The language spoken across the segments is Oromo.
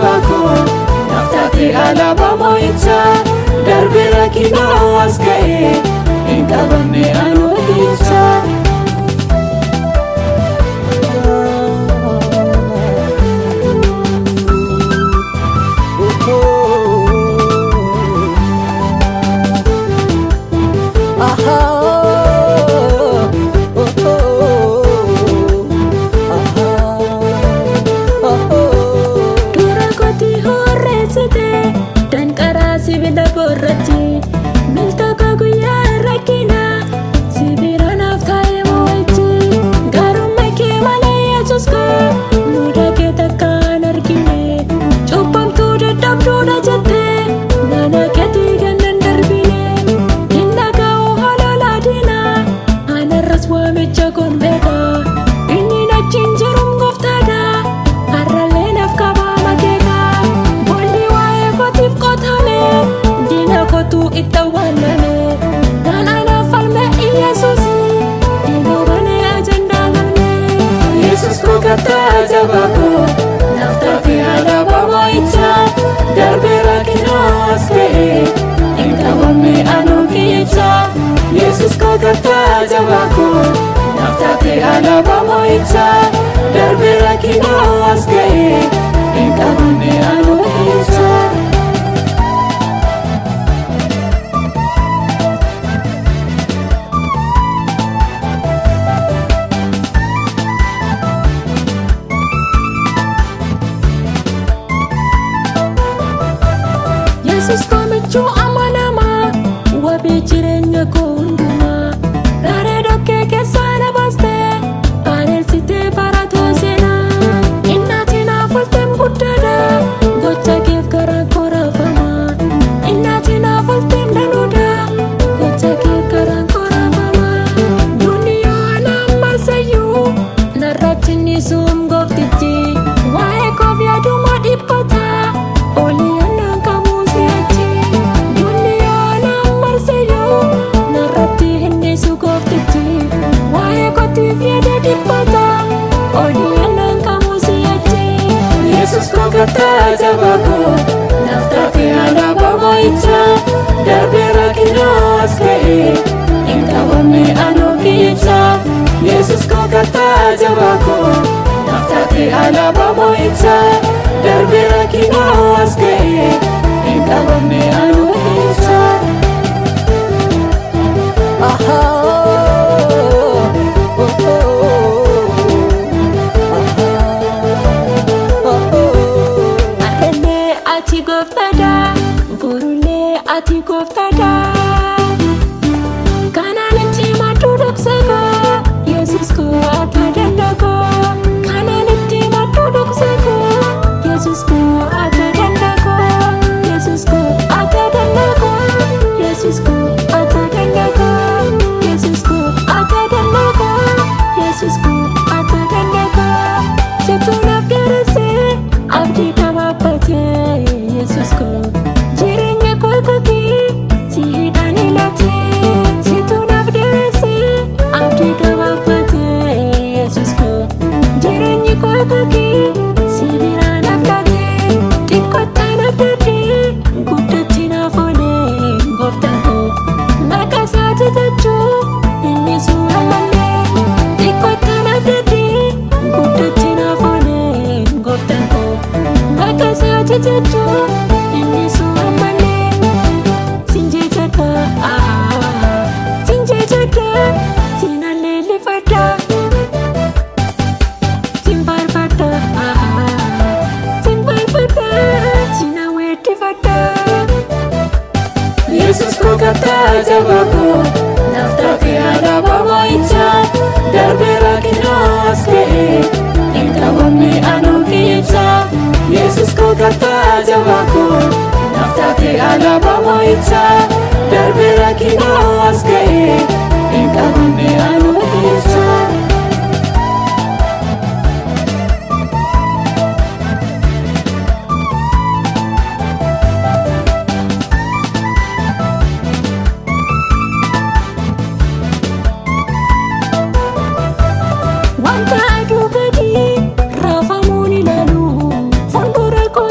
jabako naftaate alabamo icha darbera kina askae inkabane anu icha jabako naftaate alabamo icha darbera kina askae inkabane anu icha Jesus ko kata jabako naftaate alabamo icha darbera kina askae inkabane anu icha Jesus come chu amanama wabi jirenya konduma rare dokke ke sana baste parel site parato sena innatina fultem guddada gocha ke kara kora fama innatina fultem danuda gocha ke kara kora fama dunia na masayu narratini sum goftiti wae kovya duma dipata oli Jesus ko kata jabako naftaate alabamo icha darbera kina askae inkabane anu icha Jesus ko kata jabako naftaate alabamo icha darbera kina askae inkabane anu icha ati koftada kana niti matudok sego Jesus ko atadandako kana niti matudok sego Jesus ko atadandako Jesus ko atadandako Jesus ko atadandako Jesus ko atadandako Jesus ko atadandako jetuna perese abdi kamapate Jesus ko Jesus ko kata jabako naftaate alabamo icha darbera kina askae inkabane anu icha Jesus ko kata jabako naftaate alabamo icha darbera kina askae inkabane anu icha Wanta adu gadi rafa muni lalu fondore ko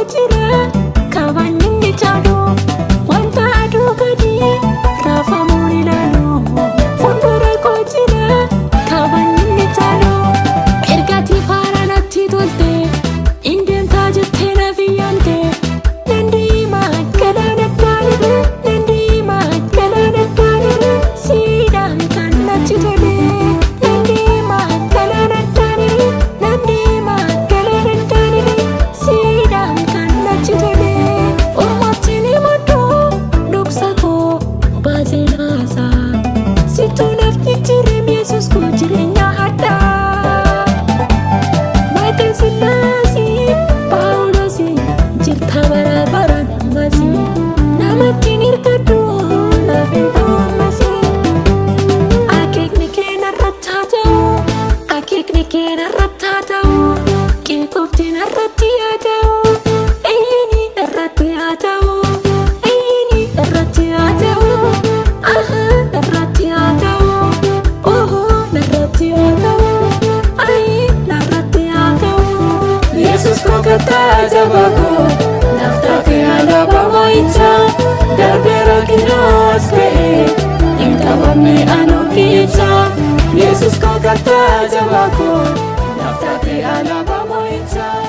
Yesus ko kata jabaku, nafta ke alaba moicha, darbera kinos ke, inta wami anu kicha. Yesus ko kata jabaku, nafta ke alaba moicha.